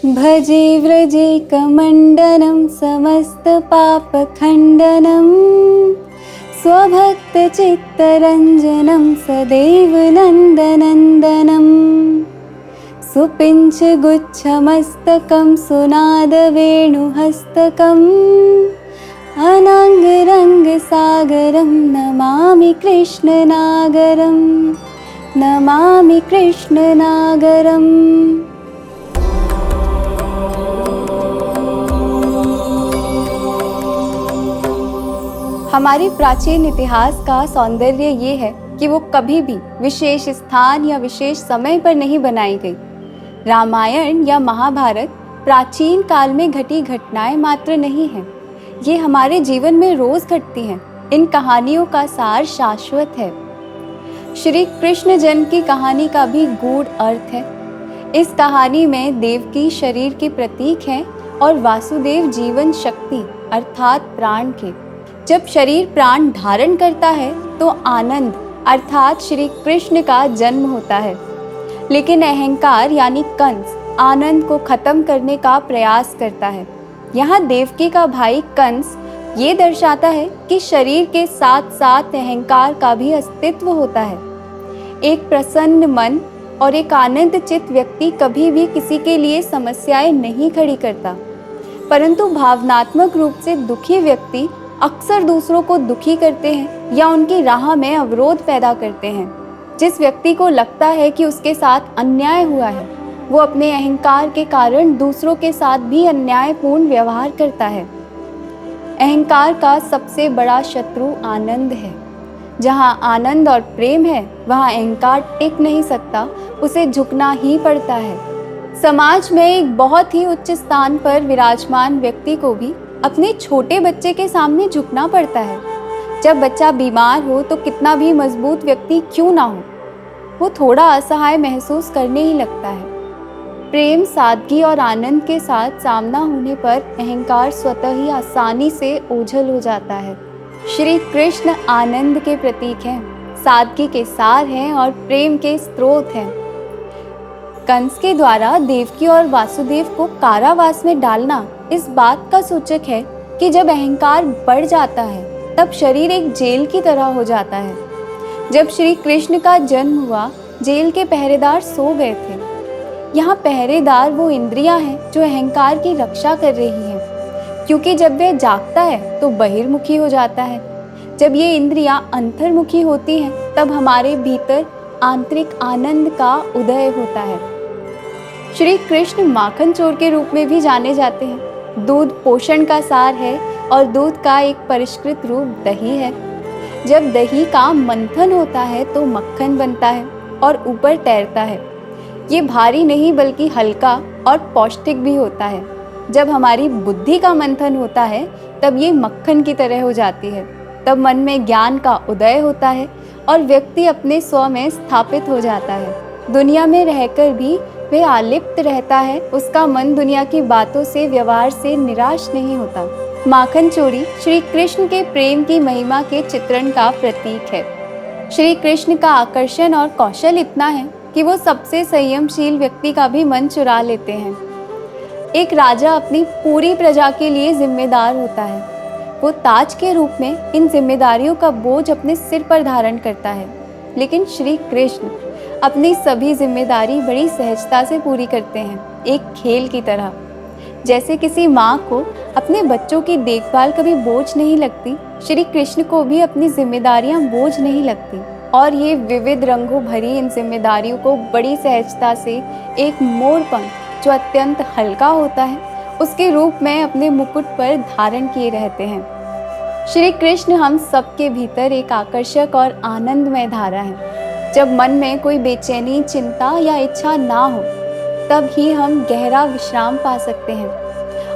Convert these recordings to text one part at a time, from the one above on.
भजे व्रजे कमण्डनं समस्तपापखण्डनं स्वभक्तचित्तरञ्जनं सदैव नन्दनन्दनं सुपिञ्चगुच्छमस्तकं सुनादवेणुहस्तकम् अनाङ्गरङ्गसागरं नमामि कृष्णनागरं नमामि कृष्णनागरम्। हमारे प्राचीन इतिहास का सौंदर्य ये है कि वो कभी भी विशेष स्थान या विशेष समय पर नहीं बनाई गई। रामायण या महाभारत प्राचीन काल में घटी घटनाएं मात्र नहीं हैं, ये हमारे जीवन में रोज घटती हैं। इन कहानियों का सार शाश्वत है। श्री कृष्ण जन्म की कहानी का भी गूढ़ अर्थ है। इस कहानी में देवकी शरीर की प्रतीक हैं और वासुदेव जीवन शक्ति अर्थात प्राण के। जब शरीर प्राण धारण करता है तो आनंद अर्थात श्री कृष्ण का जन्म होता है, लेकिन अहंकार यानी कंस आनंद को खत्म करने का प्रयास करता है। यहाँ देवकी का भाई कंस ये दर्शाता है कि शरीर के साथ साथ अहंकार का भी अस्तित्व होता है। एक प्रसन्न मन और एक आनंद चित्त व्यक्ति कभी भी किसी के लिए समस्याएं नहीं खड़ी करता, परंतु भावनात्मक रूप से दुखी व्यक्ति अक्सर दूसरों को दुखी करते हैं या उनकी राह में अवरोध पैदा करते हैं। जिस व्यक्ति को लगता है कि उसके साथ अन्याय हुआ है, वो अपने अहंकार के कारण दूसरों के साथ भी अन्यायपूर्ण व्यवहार करता है। अहंकार का सबसे बड़ा शत्रु आनंद है। जहाँ आनंद और प्रेम है, वहाँ अहंकार टिक नहीं सकता, उसे झुकना ही पड़ता है। समाज में एक बहुत ही उच्च स्थान पर विराजमान व्यक्ति को भी अपने छोटे बच्चे के सामने झुकना पड़ता है। जब बच्चा बीमार हो तो कितना भी मजबूत व्यक्ति क्यों ना हो, वो थोड़ा असहाय महसूस करने ही लगता है। प्रेम, सादगी और आनंद के साथ सामना होने पर अहंकार स्वतः ही आसानी से ओझल हो जाता है। श्री कृष्ण आनंद के प्रतीक हैं, सादगी के सार हैं और प्रेम के स्रोत हैं। कंस के द्वारा देवकी और वासुदेव को कारावास में डालना इस बात का सूचक है कि जब अहंकार बढ़ जाता है तब शरीर एक जेल की तरह हो जाता है। जब श्री कृष्ण का जन्म हुआ, जेल के पहरेदार सो गए थे। यहाँ पहरेदार वो इंद्रियां हैं जो अहंकार की रक्षा कर रही हैं, क्योंकि जब वह जागता है तो बहिर्मुखी हो जाता है। जब ये इंद्रियां अंतर्मुखी होती हैं तब हमारे भीतर आंतरिक आनंद का उदय होता है। श्री कृष्ण माखन चोर के रूप में भी जाने जाते हैं। दूध पोषण का सार है और दूध का एक परिष्कृत रूप दही है। जब दही का मंथन होता है तो मक्खन बनता है और ऊपर तैरता है। ये भारी नहीं बल्कि हल्का और पौष्टिक भी होता है। जब हमारी बुद्धि का मंथन होता है तब ये मक्खन की तरह हो जाती है। तब मन में ज्ञान का उदय होता है और व्यक्ति अपने स्व में स्थापित हो जाता है। दुनिया में रहकर भी वह आलिप्त रहता है। उसका मन दुनिया की बातों से, व्यवहार से निराश नहीं होता। माखन चोरी श्री कृष्ण के प्रेम की महिमा के चित्रण का प्रतीक है। श्री कृष्ण का आकर्षण और कौशल इतना है कि वो सबसे संयमशील व्यक्ति का भी मन चुरा लेते हैं। एक राजा अपनी पूरी प्रजा के लिए जिम्मेदार होता है। वो ताज के रूप में इन जिम्मेदारियों का बोझ अपने सिर पर धारण करता है, लेकिन श्री कृष्ण अपनी सभी जिम्मेदारी बड़ी सहजता से पूरी करते हैं, एक खेल की तरह। जैसे किसी माँ को अपने बच्चों की देखभाल कभी बोझ नहीं लगती, श्री कृष्ण को भी अपनी जिम्मेदारियाँ बोझ नहीं लगती और ये विविध रंगों भरी इन जिम्मेदारियों को बड़ी सहजता से एक मोरपंख जो अत्यंत हल्का होता है उसके रूप में अपने मुकुट पर धारण किए रहते हैं। श्री कृष्ण हम सबके भीतर एक आकर्षक और आनंदमय धारा है। जब मन में कोई बेचैनी, चिंता या इच्छा ना हो तब ही हम गहरा विश्राम पा सकते हैं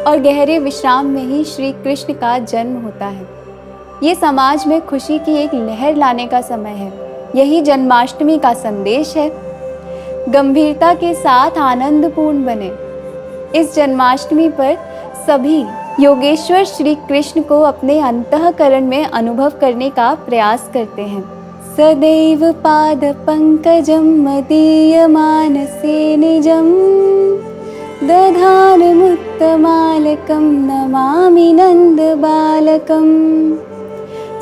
और गहरे विश्राम में ही श्री कृष्ण का जन्म होता है। ये समाज में खुशी की एक लहर लाने का समय है। यही जन्माष्टमी का संदेश है। गंभीरता के साथ आनंदपूर्ण बने। इस जन्माष्टमी पर सभी योगेश्वर श्री कृष्ण को अपने अंतःकरण में अनुभव करने का प्रयास करते हैं। सदैव पाद पंकजं मदीय मानसे निजं दधानमुत्तमालकं नमामि नन्दबालकम्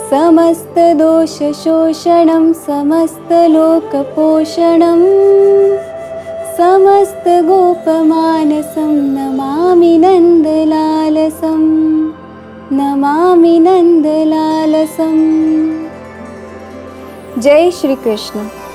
समस्तदोषशोषणं समस्तलोकपोषणं समस्तगोपमानसं नमामि नन्दलालसं नमामि नन्दलालसं। जय श्री कृष्ण।